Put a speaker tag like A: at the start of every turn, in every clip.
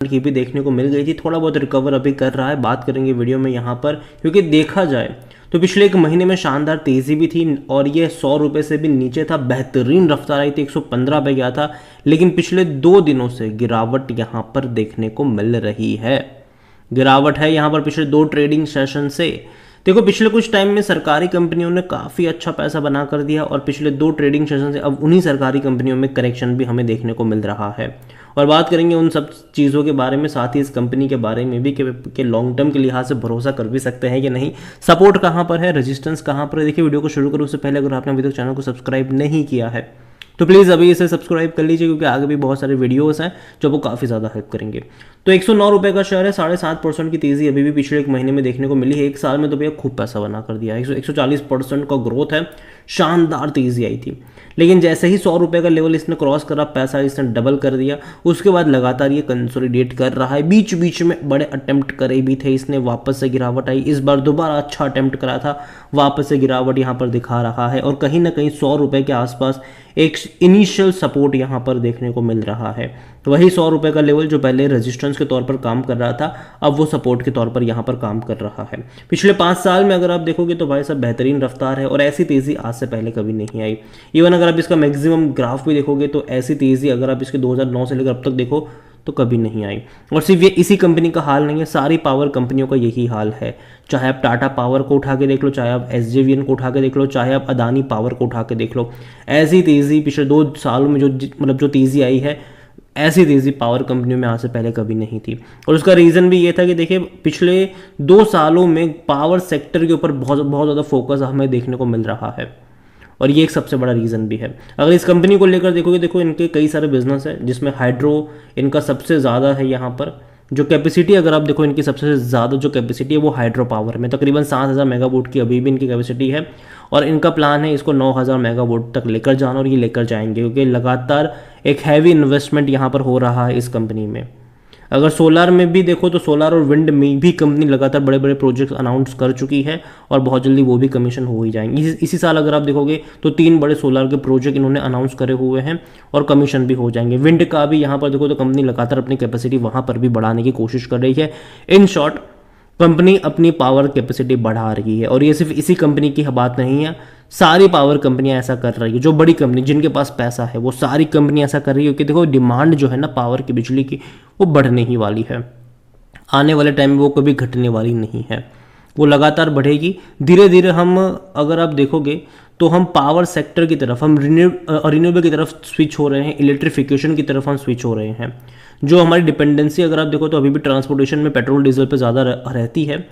A: की भी देखने को मिल गई थी, थोड़ा बहुत रिकवर अभी कर रहा है, बात करेंगे वीडियो में यहाँ पर। क्योंकि देखा जाए तो पिछले एक महीने में शानदार तेज़ी भी थी और ये 100 रुपये से भी नीचे था, बेहतरीन रफ्तार आई थी, 115 पे गया था, लेकिन पिछले 2 दिनों से गिरावट यहाँ पर देखने को मिल रही है। गिरावट है यहाँ पर पिछले 2 ट्रेडिंग सेशन से। देखो पिछले कुछ टाइम में सरकारी कंपनियों ने काफ़ी अच्छा पैसा बना कर दिया और पिछले 2 ट्रेडिंग सेशन से अब उन्हीं सरकारी कंपनियों में करेक्शन भी हमें देखने को मिल रहा है। और बात करेंगे उन सब चीज़ों के बारे में, साथ ही इस कंपनी के बारे में भी कि लॉन्ग टर्म के लिहाज से भरोसा कर भी सकते हैं कि नहीं, सपोर्ट कहाँ पर है, रेजिस्टेंस कहाँ पर है। देखिए वीडियो को शुरू करूँ उससे पहले अगर आपने अभी तक चैनल को सब्सक्राइब नहीं किया है तो प्लीज़ अभी इसे सब्सक्राइब कर लीजिए, क्योंकि आगे भी बहुत सारे वीडियोस हैं जो आपको काफ़ी ज़्यादा हेल्प करेंगे। तो 109 रुपये का शेयर है, 7.5% की तेज़ी अभी भी पिछले एक महीने में देखने को मिली है। एक साल में तो भैया खूब पैसा बना कर दिया है, 140% का ग्रोथ है, शानदार तेज़ी आई थी। लेकिन जैसे ही 100 रुपये का लेवल इसने क्रॉस करा, पैसा इसने डबल कर दिया, उसके बाद लगातार ये कंसोलिडेट कर रहा है। बीच बीच में बड़े अटेम्प्ट करे भी थे इसने, वापस से गिरावट आई, इस बार दोबारा अच्छा अटेम्प्ट करा था, वापस से गिरावट यहाँ पर दिखा रहा है और कहीं ना कहीं 100 रुपये के आसपास एक इनिशियल सपोर्ट यहाँ पर देखने को मिल रहा है। तो वही 100 रुपये का लेवल जो पहले रेजिस्टेंस के तौर पर काम कर रहा था, अब वो सपोर्ट के तौर पर यहाँ पर काम कर रहा है। पिछले 5 साल में अगर आप देखोगे तो भाई साहब बेहतरीन रफ्तार है और ऐसी तेज़ी आज से पहले कभी नहीं आई। इवन अगर आप इसका मैक्सिमम ग्राफ भी देखोगे तो ऐसी तेज़ी अगर आप इसके 2009 से लेकर अब तक देखो तो कभी नहीं आई। और सिर्फ ये इसी कंपनी का हाल नहीं है, सारी पावर कंपनियों का यही हाल है। चाहे आप टाटा पावर को उठा के देख लो, चाहे आप एसजेवीएन को उठा के देख लो, चाहे आप अदानी पावर को उठा के देख लो, ऐसी तेज़ी पिछले 2 सालों में जो तेज़ी आई है, ऐसी तेज़ी पावर कंपनियों में आज से पहले कभी नहीं थी। और उसका रीज़न भी ये था कि देखिए पिछले 2 सालों में पावर सेक्टर के ऊपर बहुत ज़्यादा फोकस हमें देखने को मिल रहा है और ये एक सबसे बड़ा रीज़न भी है। अगर इस कंपनी को लेकर देखोगे, देखो इनके कई सारे बिजनेस है जिसमें हाइड्रो इनका सबसे ज़्यादा है। यहाँ पर जो कैपेसिटी अगर आप देखो, इनकी सबसे ज़्यादा जो कैपेसिटी है वो हाइड्रो पावर में तकरीबन 7000 मेगावाट की अभी भी इनकी कैपेसिटी है और इनका प्लान है इसको 9000 मेगावाट तक लेकर जाना और ये लेकर जाएंगे, क्योंकि लगातार एक हैवी इन्वेस्टमेंट यहाँ पर हो रहा है इस कंपनी में। अगर सोलार में भी देखो तो सोलार और विंड में भी कंपनी लगातार बड़े बड़े प्रोजेक्ट अनाउंस कर चुकी है और बहुत जल्दी वो भी कमीशन हो ही जाएंगे। इसी साल अगर आप देखोगे तो 3 बड़े सोलार के प्रोजेक्ट इन्होंने अनाउंस करे हुए हैं और कमीशन भी हो जाएंगे। विंड का भी यहाँ पर देखो तो कंपनी लगातार अपनी कैपेसिटी वहाँ पर भी बढ़ाने की कोशिश कर रही है। इन शॉर्ट कंपनी अपनी पावर कैपेसिटी बढ़ा रही है और ये सिर्फ इसी कंपनी की बात नहीं है, सारी पावर कंपनियां ऐसा कर रही है। जो बड़ी कंपनी जिनके पास पैसा है वो सारी कंपनी ऐसा कर रही है, क्योंकि देखो डिमांड जो है ना पावर की, बिजली की, वो बढ़ने ही वाली है। आने वाले टाइम में वो कभी घटने वाली नहीं है, वो लगातार बढ़ेगी। धीरे धीरे हम अगर आप देखोगे तो हम पावर सेक्टर की तरफ, हम रिन्यूएबल की तरफ स्विच हो रहे हैं, इलेक्ट्रिफिकेशन की तरफ हम स्विच हो रहे हैं। जो हमारी डिपेंडेंसी अगर आप देखो तो अभी भी ट्रांसपोर्टेशन में पेट्रोल डीजल पे ज़्यादा रहती है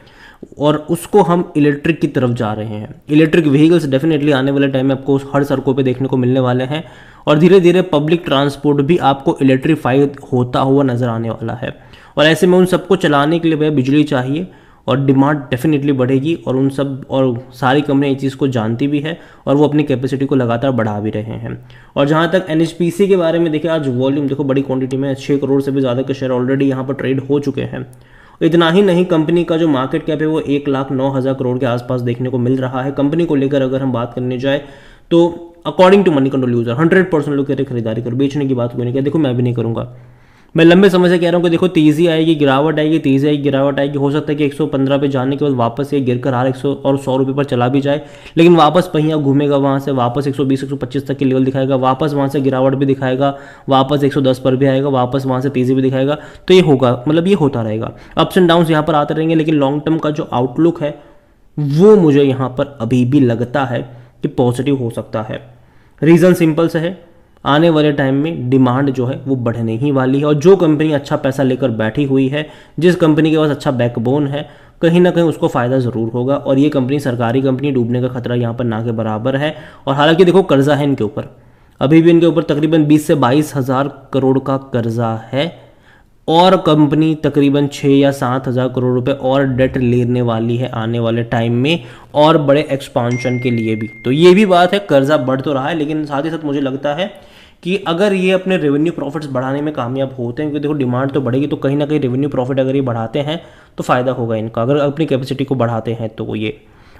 A: और उसको हम इलेक्ट्रिक की तरफ जा रहे हैं। इलेक्ट्रिक व्हीकल्स डेफिनेटली आने वाले टाइम में आपको हर सड़कों पे देखने को मिलने वाले हैं और धीरे धीरे पब्लिक ट्रांसपोर्ट भी आपको इलेक्ट्रीफाइड होता हुआ नज़र आने वाला है। और ऐसे में उन सबको चलाने के लिए भैया बिजली चाहिए और डिमांड डेफिनेटली बढ़ेगी और सारी कंपनियां इस चीज़ को जानती भी है और वो अपनी कैपेसिटी को लगातार बढ़ा भी रहे हैं। और जहां तक एनएचपीसी के बारे में देखिए, आज वॉल्यूम देखो बड़ी क्वांटिटी में 6 करोड़ से भी ज़्यादा के शेयर ऑलरेडी यहाँ पर ट्रेड हो चुके हैं। इतना ही नहीं, कंपनी का जो मार्केट कैप है वो 1,09,000 करोड़ के आसपास देखने को मिल रहा है। कंपनी को लेकर अगर हम बात करने जाए तो according to Moneycontrol user 100% लोग कहते हैं खरीदारी करो, बेचने की बात कोई नहीं कहते। देखो मैं भी नहीं करूँगा, मैं लंबे समय से कह रहा हूँ कि देखो तेज़ी आएगी, गिरावट आएगी, तेज़ी आएगी, गिरावट आएगी। हो सकता है कि 115 पे जाने के बाद वापस ये गिर कर 100 और 100 रुपये पर चला भी जाए, लेकिन वापस पहिया घूमेगा, वहाँ से वापस 120 125 तक के लेवल दिखाएगा, वापस वहाँ से गिरावट भी दिखाएगा, वापस 110 पर भी आएगा, वापस वहाँ से तेज़ी भी दिखाएगा। तो ये होगा, मतलब ये होता रहेगा, अप्स एंड डाउन्स यहाँ पर आते रहेंगे। लेकिन लॉन्ग टर्म का जो आउटलुक है वो मुझे यहाँ पर अभी भी लगता है कि पॉजिटिव हो सकता है। रीज़न सिंपल से है, आने वाले टाइम में डिमांड जो है वो बढ़ने ही वाली है और जो कंपनी अच्छा पैसा लेकर बैठी हुई है, जिस कंपनी के पास अच्छा बैकबोन है, कहीं ना कहीं उसको फ़ायदा ज़रूर होगा। और ये कंपनी सरकारी कंपनी, डूबने का खतरा यहाँ पर ना के बराबर है। और हालांकि देखो कर्जा है इनके ऊपर, अभी भी इनके ऊपर तकरीबन 20 से 22 हज़ार करोड़ का कर्जा है और कंपनी तकरीबन 6 या 7 हज़ार करोड़ रुपए और डेट लेने वाली है आने वाले टाइम में और बड़े एक्सपांशन के लिए भी। तो ये भी बात है, कर्जा बढ़ तो रहा है, लेकिन साथ ही साथ मुझे लगता है कि अगर ये अपने रेवेन्यू प्रॉफिट्स बढ़ाने में कामयाब होते हैं, क्योंकि देखो डिमांड तो बढ़ेगी, तो कहीं ना कहीं रेवेन्यू प्रॉफिट अगर ये बढ़ाते हैं तो फ़ायदा होगा इनका, अगर अपनी कैपेसिटी को बढ़ाते हैं तो ये।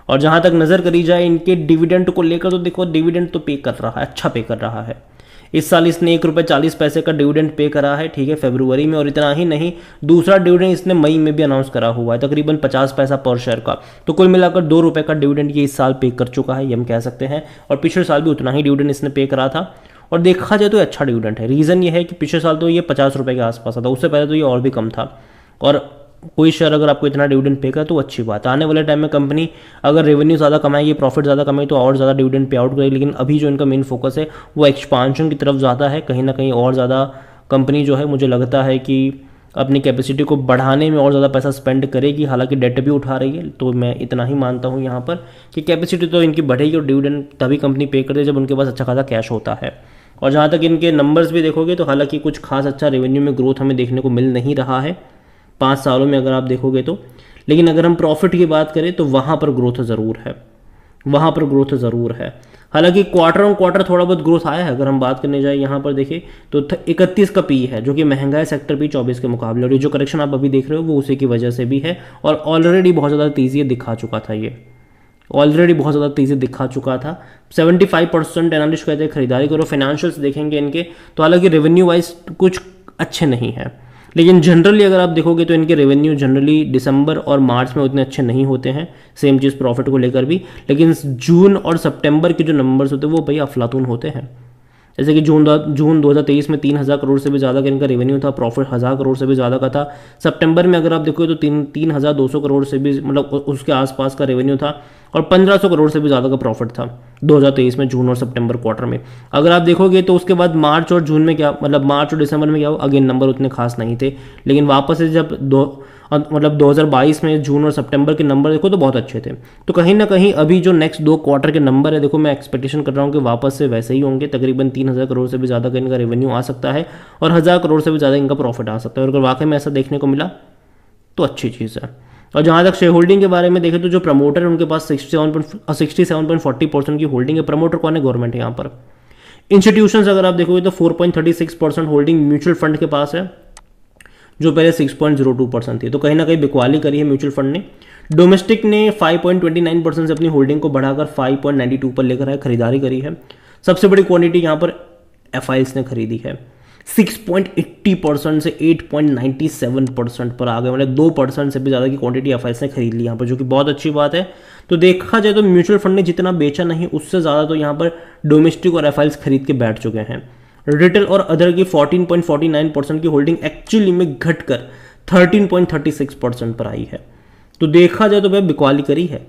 A: और जहाँ तक नज़र करी जाए इनके डिविडेंड को लेकर, तो देखो डिविडेंड तो पे कर रहा है, अच्छा पे कर रहा है। इस साल इसने ₹1.40 का डिविडेंड पे करा है, ठीक है, फरवरी में। और इतना ही नहीं, दूसरा डिविडेंड इसने मई में भी अनाउंस करा हुआ है, तकरीबन 50 पैसा पर शेयर का। तो कुल मिलाकर ₹2 का डिविडेंड ये इस साल पे कर चुका है, ये हम कह सकते हैं। और पिछले साल भी उतना ही डिविडेंड इसने पे करा था। और देखा जाए तो अच्छा डिविडेंड है। रीज़न ये है कि पिछले साल तो ये ₹50 के आसपास था, उससे पहले तो ये और भी कम था। और कोई शेयर अगर आपको इतना डिविडेंड पे कर तो अच्छी बात है। आने वाले टाइम में कंपनी अगर रेवेन्यू ज़्यादा कमाएगी, प्रॉफिट ज़्यादा कमाएगी तो और ज़्यादा डिविडेंड पे आउट करेगी। लेकिन अभी जो इनका मेन फोकस है वो एक्सपांशन की तरफ ज़्यादा है। कहीं ना कहीं और ज़्यादा कंपनी जो है, मुझे लगता है कि अपनी कैपेसिटी को बढ़ाने में और ज़्यादा पैसा स्पेंड करेगी। हालांकि डेट भी उठा रही है, तो मैं इतना ही मानता हूँ यहाँ पर कि कैपेसिटी तो इनकी बढ़ेगी और डिविडेंड तभी कंपनी पे करती है जब उनके पास अच्छा खासा कैश होता है। और जहाँ तक इनके नंबर्स भी देखोगे तो हालांकि कुछ खास अच्छा रेवेन्यू में ग्रोथ हमें देखने को मिल नहीं रहा है 5 सालों में अगर आप देखोगे तो। लेकिन अगर हम प्रॉफिट की बात करें तो वहाँ पर ग्रोथ ज़रूर है, वहाँ पर ग्रोथ ज़रूर है। हालांकि क्वार्टर ऑन क्वार्टर थोड़ा बहुत ग्रोथ आया है। अगर हम बात करने जाए यहाँ पर देखिए तो 31 का पी है, जो कि महंगा है सेक्टर पी 24 के मुकाबले। और ये जो करेक्शन आप अभी देख रहे हो वो उसी की वजह से भी है। और ऑलरेडी बहुत ज़्यादा तेज़ी दिखा चुका था, ये ऑलरेडी बहुत ज़्यादा तेज़ी दिखा चुका था। 75% एनालिस्ट कहते हैं खरीदारी करो। फाइनेंशियल्स देखेंगे इनके तो हालांकि रेवेन्यू वाइज कुछ अच्छे नहीं है, लेकिन जनरली अगर आप देखोगे तो इनके रेवेन्यू जनरली दिसंबर और मार्च में उतने अच्छे नहीं होते हैं। सेम चीज़ प्रॉफिट को लेकर भी। लेकिन जून और सितंबर के जो नंबर्स होते हैं वो भाई अफलातून होते हैं। जैसे कि जून 2023 में 3,000 करोड़ से भी ज़्यादा का इनका रेवेन्यू था, प्रॉफिट 1,000 करोड़ से भी ज़्यादा का था। सितंबर में अगर आप देखोगे तो 3,200 करोड़ से भी मतलब उसके आसपास का रेवेन्यू था। और 1,500 करोड़ से भी ज़्यादा का प्रॉफिट था 2023 में जून और सितंबर क्वार्टर में। अगर आप देखोगे तो उसके बाद मार्च और जून में क्या, मतलब मार्च और दिसंबर में क्या हुआ, अगेन नंबर उतने खास नहीं थे। लेकिन वापस से जब 2022 में जून और सितंबर के नंबर देखो तो बहुत अच्छे थे। तो कहीं ना कहीं अभी जो नेक्स्ट 2 क्वार्टर के नंबर है, देखो मैं एक्सपेक्टेशन कर रहा हूँ कि वापस से वैसे ही होंगे। तकरीबन 3,000 करोड़ से भी ज़्यादा का इनका रेवेन्यू आ सकता है और 1,000 करोड़ से भी ज़्यादा इनका प्रॉफिट आ सकता है। और अगर वाकई में ऐसा देखने को मिला तो अच्छी चीज़ है। और जहाँ तक शेयर होल्डिंग के बारे में देखें तो जो प्रमोटर है उनके पास 67.40% की होल्डिंग है। प्रमोटर कौन है? गवर्नमेंट है यहाँ पर। इंस्टीट्यूशंस अगर आप देखोगे तो 4.36% होल्डिंग म्यूचुअल फंड के पास है, जो पहले 6.02% थी। तो कहीं ना कहीं बिकवाली करी है म्यूचुअल फंड ने। डोमेस्टिक ने 5.29% से अपनी होल्डिंग को बढ़ाकर 5.92 पर लेकर आए, खरीदारी करी है। सबसे बड़ी क्वांटिटी यहाँ पर एफआईएस ने खरीदी है, 6.80% से 8.97% पर आ गए। मतलब 2% से भी ज़्यादा की क्वांटिटी एफआईएस ने खरीद ली यहाँ पर, जो कि बहुत अच्छी बात है। तो देखा जाए तो म्यूचुअल फंड ने जितना बेचा नहीं, उससे ज़्यादा तो यहाँ पर डोमेस्टिक और एफआईएस खरीद के बैठ चुके हैं। रिटेल और अदर की 14.49% की होल्डिंग एक्चुअली में घटकर 13.36% पर आई है। तो देखा जाए तो भाई बिकवाली करी है।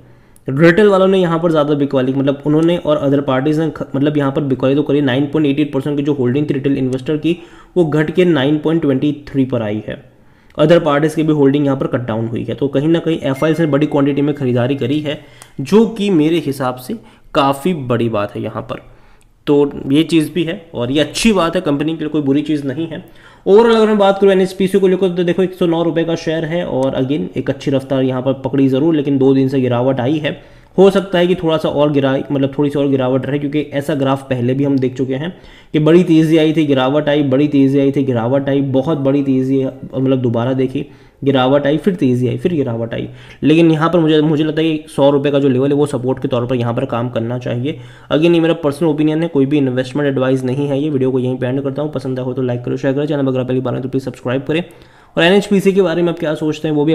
A: रिटेल वालों ने यहाँ पर ज़्यादा बिकवाली, मतलब उन्होंने और अदर पार्टीज ने मतलब यहाँ पर बिकवाली तो करी। 9.88% की जो होल्डिंग थी रिटेल इन्वेस्टर की वो घट के 9.23 पर आई है। अदर पार्टीज की भी होल्डिंग यहाँ पर कट डाउन हुई है। तो कहीं ना कहीं एफआईएस ने बड़ी क्वांटिटी में खरीदारी करी है, जो कि मेरे हिसाब से काफ़ी बड़ी बात है यहाँ पर। तो ये चीज़ भी है और ये अच्छी बात है, कंपनी के लिए कोई बुरी चीज़ नहीं है। ओवरऑल अगर मैं बात करूँ एनएचपीसी को लेकर तो देखो 109 रुपये का शेयर है और अगेन एक अच्छी रफ्तार यहाँ पर पकड़ी ज़रूर, लेकिन 2 दिन से गिरावट आई है। हो सकता है कि थोड़ा सा और थोड़ी सी और गिरावट रहे, क्योंकि ऐसा ग्राफ पहले भी हम देख चुके हैं कि बड़ी तेज़ी आई थी, गिरावट आई, बड़ी तेज़ी आई थी, गिरावट आई, बहुत बड़ी तेज़ी मतलब दोबारा देखी, गिरावट आई, फिर तेज़ी आई, फिर गिरावट आई। लेकिन यहाँ पर मुझे लगता है कि 100 रुपये का जो लेवल है वो सपोर्ट के तौर पर यहाँ पर काम करना चाहिए। अगेन ये मेरा पर्सनल ओपिनियन है, कोई भी इन्वेस्टमेंट एडवाइस नहीं है। ये वीडियो को यहीं पे एंड करता हूँ। पसंद आया हो तो लाइक करो, शेयर करो, चैनल अगर पहली बार है तो प्लीज़ सब्सक्राइब करें। और एनएचपीसी के बारे में आप क्या सोचते हैं वो भी